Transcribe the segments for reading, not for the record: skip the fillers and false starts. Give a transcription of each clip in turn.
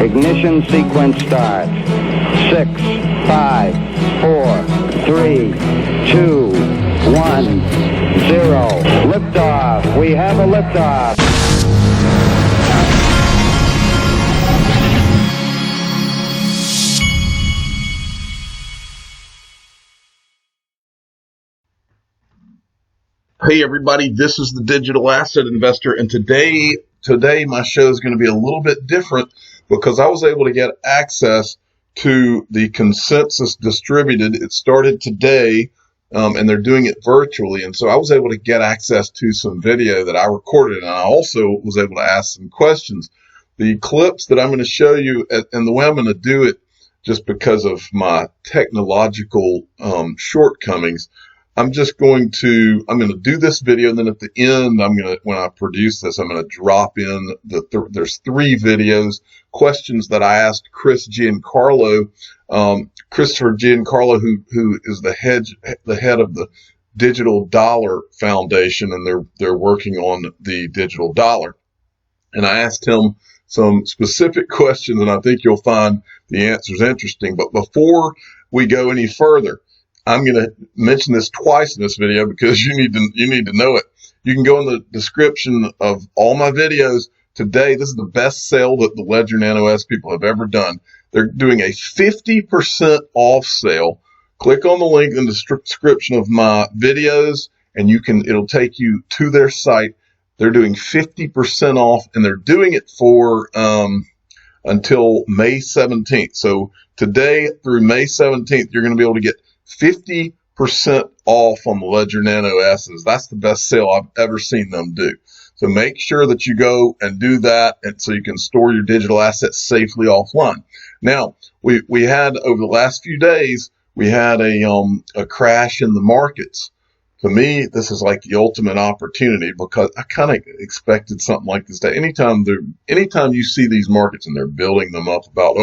Ignition sequence starts. 6, 5, 4, 3, 2, 1, 0. Liftoff. We have a liftoff. Hey everybody, this is the Digital Asset Investor, and today my show is going to be a little bit different because I was able to get access to the Consensus Distributed. It started today, and they're doing it virtually, and so I was able to get access to some video that I recorded, and I also was able to ask some questions. The clips that I'm going to show you, and the way I'm going to do it, just because of my technological shortcomings, I'm going to do this video, and then at the end, when I produce this, I'm going to drop in there's 3 videos, questions that I asked Christopher Giancarlo, who is the head of the Digital Dollar Foundation, and they're working on the digital dollar. And I asked him some specific questions, and I think you'll find the answers interesting. But before we go any further, I'm going to mention this twice in this video because you need to know it. You can go in the description of all my videos. Today, this is the best sale that the Ledger Nano S people have ever done. They're doing a 50% off sale. Click on the link in the description of my videos, and it'll take you to their site. They're doing 50% off, and they're doing it for until May 17th. So today through May 17th, you're going to be able to get 50% off on the Ledger Nano S's. That's the best sale I've ever seen them do. So make sure that you go and do that, and so you can store your digital assets safely offline. Now, we had over the last few days, we had a crash in the markets. To me, this is like the ultimate opportunity because I kind of expected something like this. Anytime you see these markets and they're building them up about,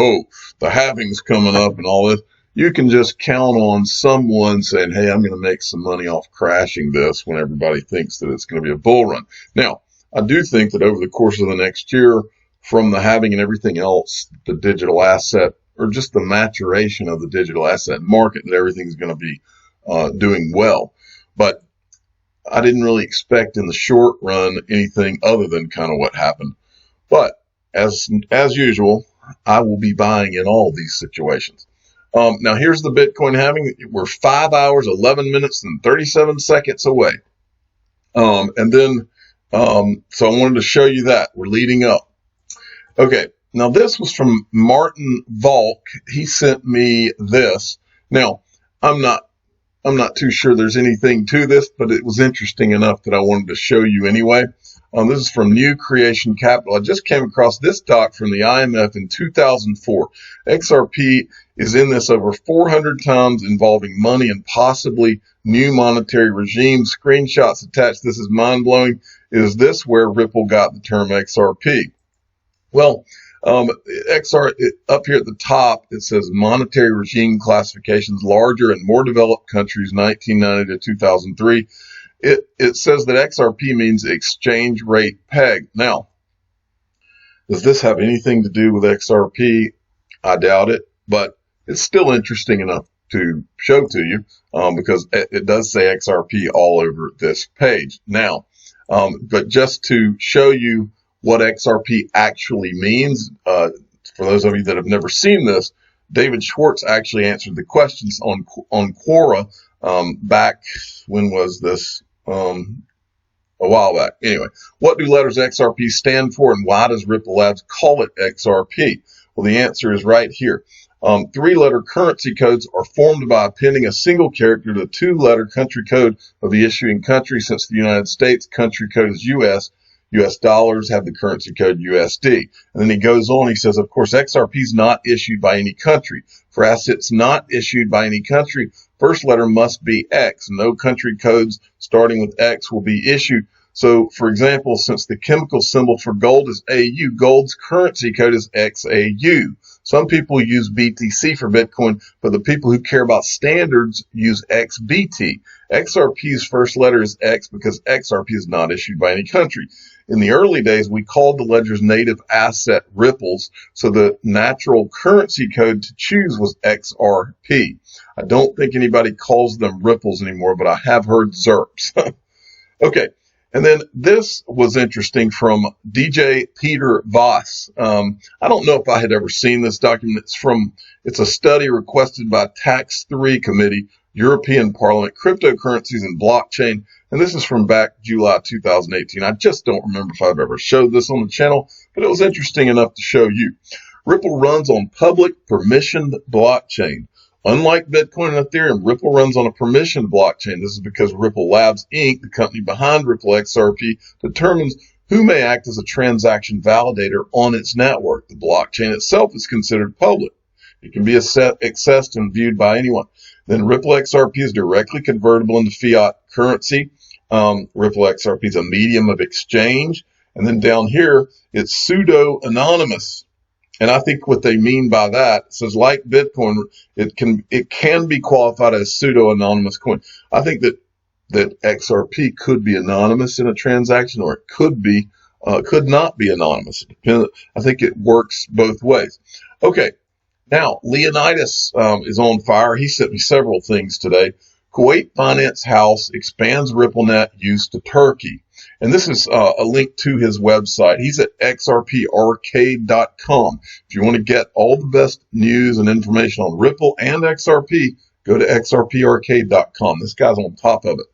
the halving's coming up and all this, you can just count on someone saying, hey, I'm going to make some money off crashing this when everybody thinks that it's going to be a bull run. Now, I do think that over the course of the next year, from the halving and everything else, the digital asset, or just the maturation of the digital asset market, that everything's going to be doing well. But I didn't really expect in the short run anything other than kind of what happened. But as usual, I will be buying in all these situations. Now here's the Bitcoin halving. We're 5 hours, 11 minutes, and 37 seconds away. So I wanted to show you that. We're leading up. Okay. Now this was from Martin Volk. He sent me this. Now I'm not too sure there's anything to this, but it was interesting enough that I wanted to show you anyway. This is from New Creation Capital. I just came across this doc from the IMF in 2004. XRP is in this over 400 times, involving money and possibly new monetary regime. Screenshots attached. This is mind-blowing. Is this where Ripple got the term XRP? Well, XR up here at the top, it says monetary regime classifications, larger and more developed countries, 1990 to 2003. It says that XRP means exchange rate peg. Now, does this have anything to do with XRP? I doubt it, but it's still interesting enough to show to you because it does say XRP all over this page. Now, but just to show you what XRP actually means, for those of you that have never seen this, David Schwartz actually answered the questions on Quora back, when was this? A while back. Anyway, what do letters XRP stand for, and why does Ripple Labs call it XRP? Well, the answer is right here. 3-letter currency codes are formed by appending a single character to the 2-letter country code of the issuing country. Since the United States country code is US, US dollars have the currency code USD. And then he goes on, he says, of course, XRP is not issued by any country. For assets not issued by any country, first letter must be X. No country codes starting with X will be issued. So, for example, since the chemical symbol for gold is AU, gold's currency code is XAU. Some people use BTC for Bitcoin, but the people who care about standards use XBT. XRP's first letter is X because XRP is not issued by any country. In the early days, we called the ledger's native asset ripples, so the natural currency code to choose was XRP. I don't think anybody calls them ripples anymore, but I have heard ZERPs. Okay. And then this was interesting from DJ Peter Voss. I don't know if I had ever seen this document. It's a study requested by Tax 3 Committee, European Parliament, Cryptocurrencies and Blockchain. And this is from back July 2018. I just don't remember if I've ever showed this on the channel, but it was interesting enough to show you. Ripple runs on public permissioned blockchain. Unlike Bitcoin and Ethereum, Ripple runs on a permissioned blockchain. This is because Ripple Labs, Inc., the company behind Ripple XRP, determines who may act as a transaction validator on its network. The blockchain itself is considered public. It can be accessed and viewed by anyone. Then Ripple XRP is directly convertible into fiat currency. Ripple XRP is a medium of exchange. And then down here, it's pseudo-anonymous. And I think what they mean by that says, like Bitcoin, it can be qualified as pseudo-anonymous coin. I think that XRP could be anonymous in a transaction, or it could not be anonymous. I think it works both ways. Okay. Now, Leonidas is on fire. He sent me several things today. Kuwait Finance House expands RippleNet use to Turkey. And this is a link to his website. He's at XRParcade.com. If you want to get all the best news and information on Ripple and XRP, go to XRParcade.com. This guy's on top of it.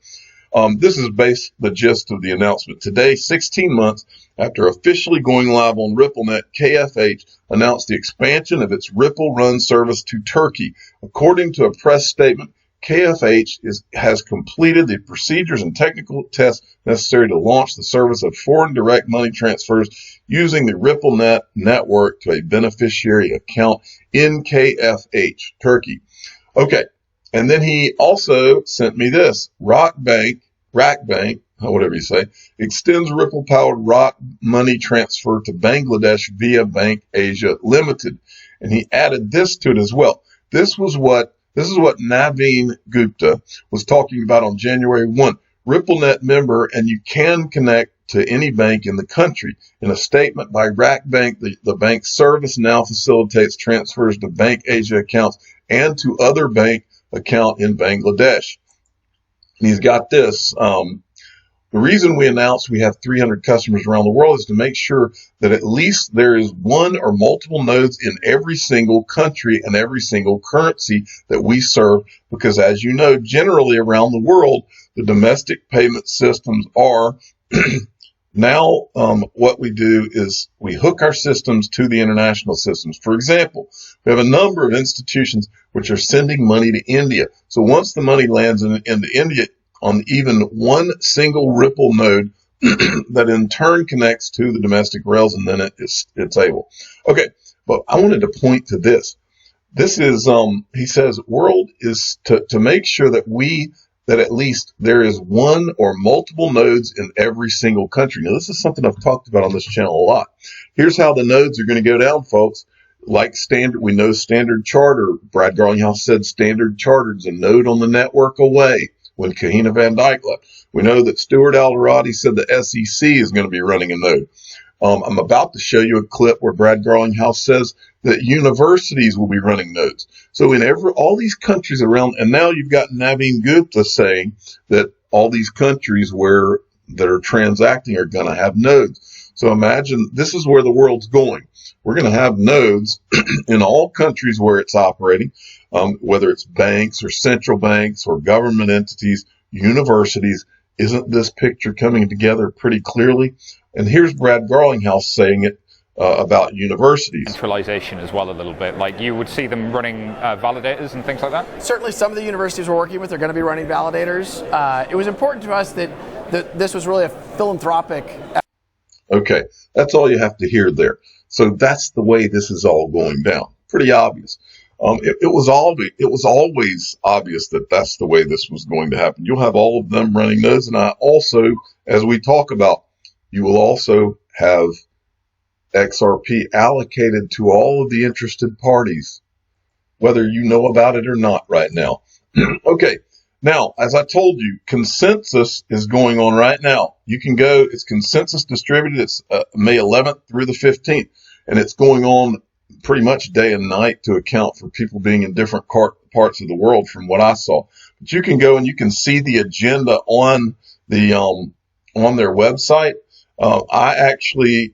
This is the gist of the announcement. Today, 16 months after officially going live on RippleNet, KFH announced the expansion of its Ripple Run service to Turkey. According to a press statement, KFH has completed the procedures and technical tests necessary to launch the service of foreign direct money transfers using the RippleNet network to a beneficiary account in KFH, Turkey. Okay. And then he also sent me this. Rackbank, whatever you say, extends Ripple-powered Rock money transfer to Bangladesh via Bank Asia Limited. And he added this to it as well. This is what Naveen Gupta was talking about on January 1. RippleNet member, and you can connect to any bank in the country. In a statement by Rackbank, the bank's service now facilitates transfers to Bank Asia accounts and to other bank account in Bangladesh. And he's got this. The reason we announced we have 300 customers around the world is to make sure that at least there is one or multiple nodes in every single country and every single currency that we serve, because as you know, generally around the world, the domestic payment systems are now what we do is we hook our systems to the international systems. For example, we have a number of institutions which are sending money to India. So once the money lands into India, on even one single Ripple node that in turn connects to the domestic rails, and then it's able. Okay, but I wanted to point to this. This is, he says, world is to make sure that at least there is one or multiple nodes in every single country. Now, this is something I've talked about on this channel a lot. Here's how the nodes are going to go down, folks. Like standard, we know Standard Charter. Brad Garlinghouse said Standard Charter is a node on the network away when Kahina Van Dyke left. We know that Stuart Alderati said the SEC is going to be running a node. I'm about to show you a clip where Brad Garlinghouse says that universities will be running nodes. So in all these countries around, and now you've got Naveen Gupta saying that all these countries that are transacting are going to have nodes. So imagine this is where the world's going. We're going to have nodes in all countries where it's operating, whether it's banks or central banks or government entities, universities. Isn't this picture coming together pretty clearly? And here's Brad Garlinghouse saying it about universities. Centralization as well a little bit. Like you would see them running validators and things like that? Certainly some of the universities we're working with are going to be running validators. It was important to us that this was really a philanthropic. Okay, that's all you have to hear there. So that's the way this is all going down. Pretty obvious. It was always obvious that that's the way this was going to happen. You'll have all of them running nodes, and I also, as we talk about, you will also have XRP allocated to all of the interested parties, whether you know about it or not right now. Okay, Now, as I told you, consensus is going on right now. You can go, it's consensus distributed. It's May 11th through the 15th, and it's going on pretty much day and night to account for people being in different parts of the world from what I saw. But you can go and you can see the agenda on the on their website.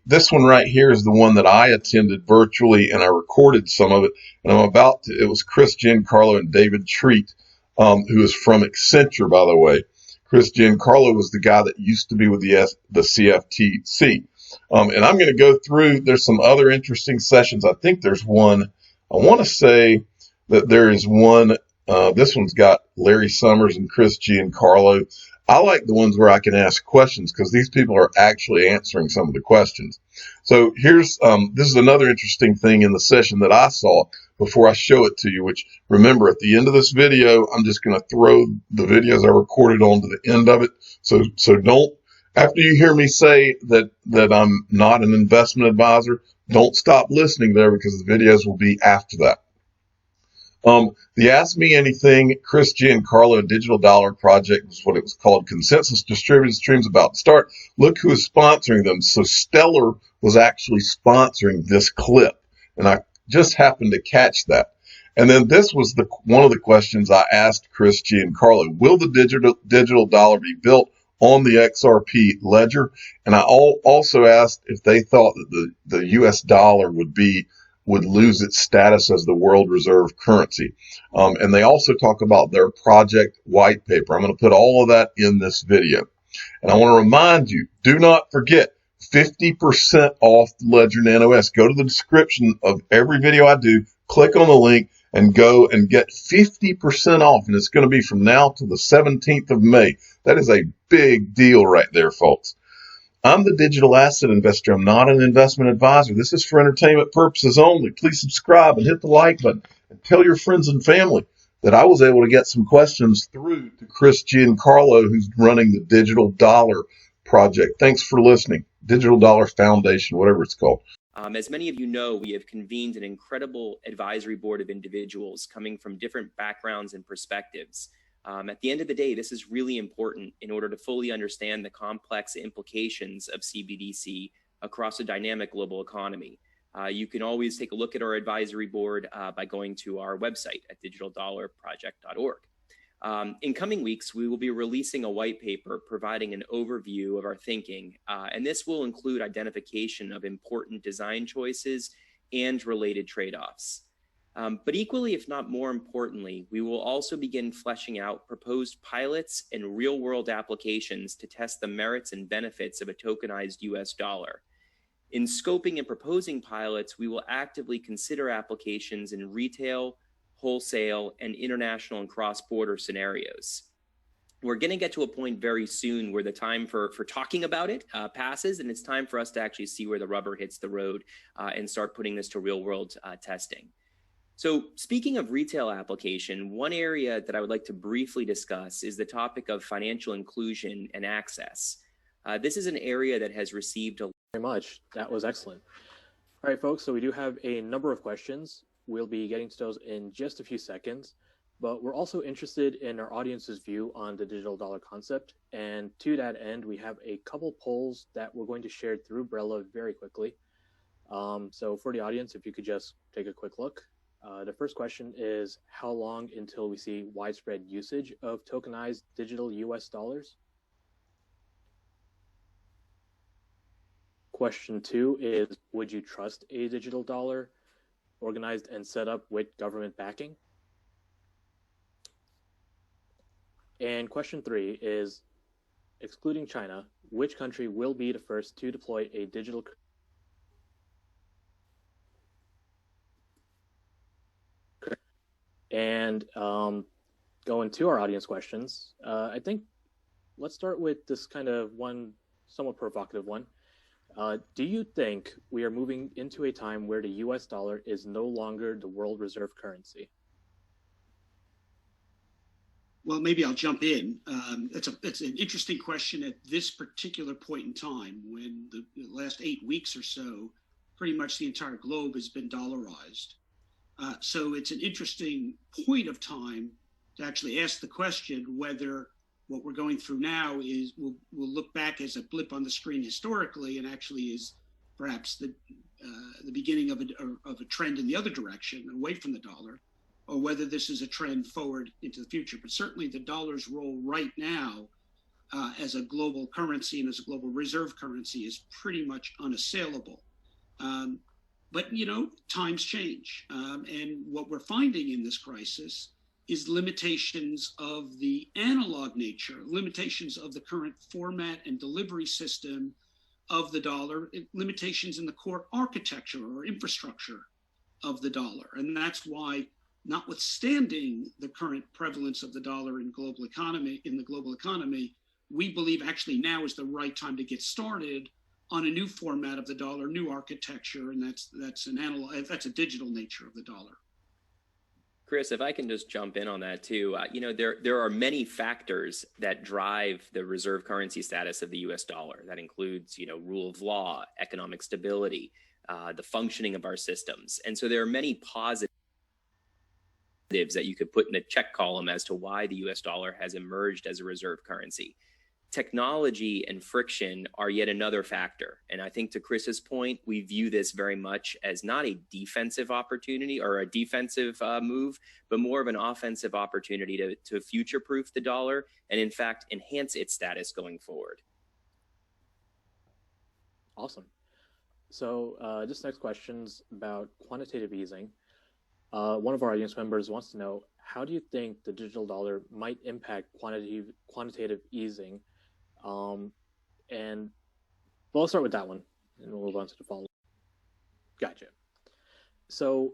This one right here is the one that I attended virtually, and I recorded some of it. And it was Chris Giancarlo and David Treat, who is from Accenture, by the way. Chris Giancarlo was the guy that used to be with the CFTC. And I'm going to go through, there's some other interesting sessions. I think there's one, I want to say that there is one, this one's got Larry Summers and Chris Giancarlo. I like the ones where I can ask questions because these people are actually answering some of the questions. So here's, this is another interesting thing in the session that I saw before I show it to you, which remember at the end of this video, I'm just going to throw the videos I recorded onto the end of it. So don't, after you hear me say that I'm not an investment advisor, don't stop listening there because the videos will be after that. The Ask Me Anything, Chris Giancarlo Digital Dollar Project was what it was called. Consensus Distributed Streams about to start. Look who is sponsoring them. So Stellar was actually sponsoring this clip, and I just happened to catch that. And then this was one of the questions I asked Chris Giancarlo. Will the digital dollar be built on the XRP ledger? And I also asked if they thought that the US dollar would lose its status as the world reserve currency. And they also talk about their project white paper. I'm going to put all of that in this video. And I want to remind you, do not forget, 50% off the Ledger Nano S. Go to the description of every video I do, click on the link, and go and get 50% off. And it's going to be from now to the 17th of May. That is a big deal right there, folks. I'm the digital asset investor. I'm not an investment advisor. This is for entertainment purposes only. Please subscribe and hit the like button and tell your friends and family that I was able to get some questions through to Chris Giancarlo, who's running the Digital Dollar Project. Thanks for listening. Digital Dollar Foundation, whatever it's called. As many of you know, we have convened an incredible advisory board of individuals coming from different backgrounds and perspectives. At the end of the day, this is really important in order to fully understand the complex implications of CBDC across a dynamic global economy. You can always take a look at our advisory board by going to our website at digitaldollarproject.org. In coming weeks, we will be releasing a white paper providing an overview of our thinking, and this will include identification of important design choices and related trade-offs. But equally, if not more importantly, we will also begin fleshing out proposed pilots and real-world applications to test the merits and benefits of a tokenized US dollar. In scoping and proposing pilots, we will actively consider applications in retail, wholesale, and international and cross-border scenarios. We're going to get to a point very soon where the time for talking about it passes, and it's time for us to actually see where the rubber hits the road and start putting this to real-world testing. So speaking of retail application, one area that I would like to briefly discuss is the topic of financial inclusion and access. This is an area that has received very much. That was excellent. All right, folks, so we do have a number of questions. We'll be getting to those in just a few seconds, but we're also interested in our audience's view on the digital dollar concept. And to that end, we have a couple polls that we're going to share through Brella very quickly. So for the audience, if you could just take a quick look. The first question is, how long until we see widespread usage of tokenized digital US dollars? Question 2 is, would you trust a digital dollar organized and set up with government backing? And question 3 is, excluding China, which country will be the first to deploy a digital And going to our audience questions, I think let's start with this kind of one somewhat provocative one. Do you think we are moving into a time where the US dollar is no longer the world reserve currency? Well, maybe I'll jump in. It's an interesting question at this particular point in time when the last 8 weeks or so, pretty much the entire globe has been dollarized. So it's an interesting point of time to actually ask the question whether what we're going through now is will look back as a blip on the screen historically and actually is perhaps the beginning of a trend in the other direction, away from the dollar, or whether this is a trend forward into the future. But certainly the dollar's role right now as a global currency and as a global reserve currency is pretty much unassailable. But, you know, times change. And what we're finding in this crisis is limitations of the analog nature, limitations of the current format and delivery system of the dollar, limitations in the core architecture or infrastructure of the dollar. And that's why, notwithstanding the current prevalence of the dollar in the global economy, we believe actually now is the right time to get started on a new format of the dollar, new architecture, and that's a digital nature of the dollar. Chris, if I can just jump in on that too, you know, there are many factors that drive the reserve currency status of the U.S. dollar. That includes, you know, rule of law, economic stability, the functioning of our systems, and so there are many positives that you could put in a check column as to why the U.S. dollar has emerged as a reserve currency. Technology and friction are yet another factor. And I think to Chris's point, we view this very much as not a defensive opportunity or a defensive move, but more of an offensive opportunity to future-proof the dollar and in fact enhance its status going forward. Awesome. So this next question's about quantitative easing. One of our audience members wants to know, how do you think the digital dollar might impact quantitative easing? And well, I'll start with that one, and we'll move on to the follow-up. Gotcha. So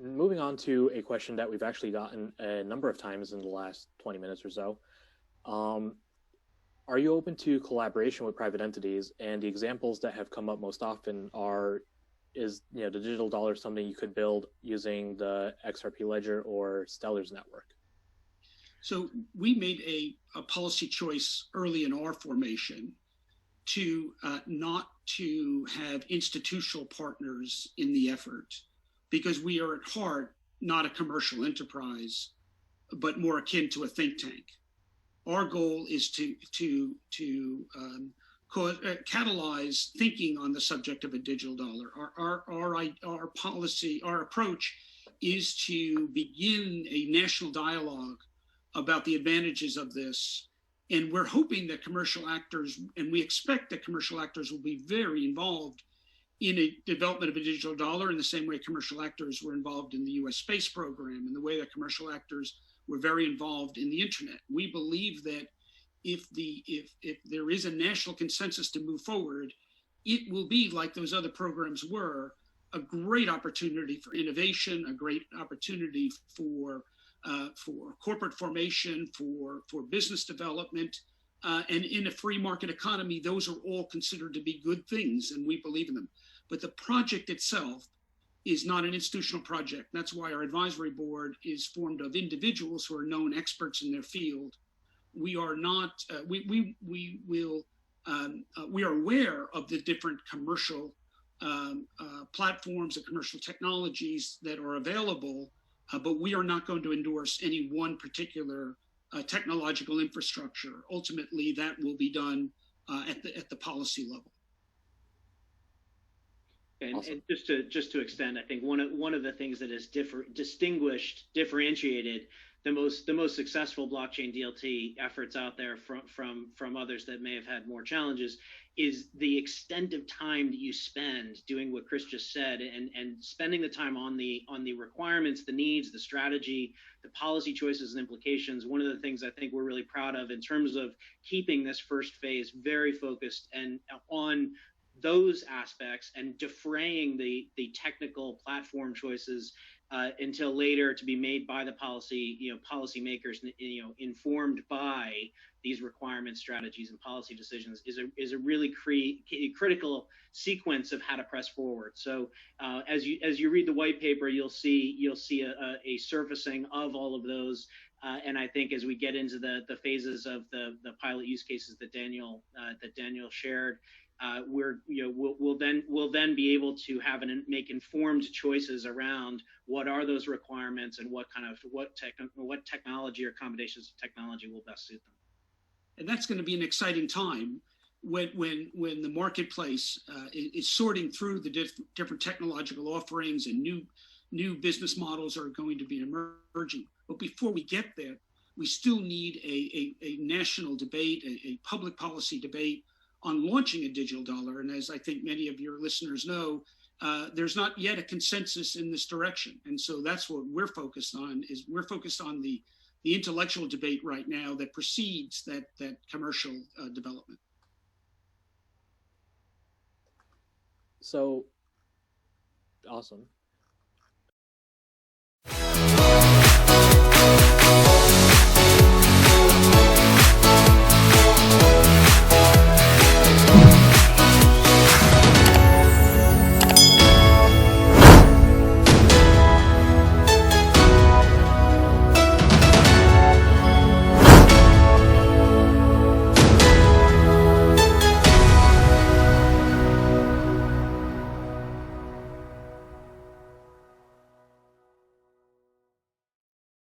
moving on to a question that we've actually gotten a number of times in the last 20 minutes or so. Are you open to collaboration with private entities? And the examples that have come up most often is the digital dollar something you could build using the XRP ledger or Stellar's network? So we made a policy choice early in our formation to not to have institutional partners in the effort, because we are at heart not a commercial enterprise, but more akin to a think tank. Our goal is to catalyze thinking on the subject of a digital dollar. Our policy, our approach is to begin a national dialogue about the advantages of this. And we're hoping that commercial actors, and we expect that commercial actors will be very involved in a development of a digital dollar in the same way commercial actors were involved in the US space program, and the way that commercial actors were very involved in the internet. We believe that if there is a national consensus to move forward, it will be, like those other programs were, a great opportunity for innovation, a great opportunity for corporate formation, for business development, and in a free market economy, those are all considered to be good things, and we believe in them. But the project itself is not an institutional project. That's why our advisory board is formed of individuals who are known experts in their field. We are not. We are aware of the different commercial platforms and commercial technologies that are available. But we are not going to endorse any one particular technological infrastructure. Ultimately, that will be done at the policy level. And, awesome. And just to extend, I think one of the things that is differentiated the most successful blockchain DLT efforts out there from others that may have had more challenges is the extent of time that you spend doing what Chris just said, and spending the time on the requirements, the needs, the strategy, the policy choices and implications. One of the things I think we're really proud of in terms of keeping this first phase very focused and on those aspects and defraying the technical platform choices until later to be made by the policymakers, informed by these requirements, strategies, and policy decisions is a really critical sequence of how to press forward. So as you read the white paper, you'll see a surfacing of all of those. And I think as we get into the phases of the pilot use cases that Daniel shared, we'll then be able to make informed choices around what are those requirements and what technology or combinations of technology will best suit them. And that's going to be an exciting time when the marketplace is sorting through the different technological offerings, and new business models are going to be emerging. But before we get there, we still need a national debate, a public policy debate on launching a digital dollar. And as I think many of your listeners know, there's not yet a consensus in this direction. And so that's what we're focused on. We're focused on the intellectual debate right now that precedes that commercial development. So, awesome.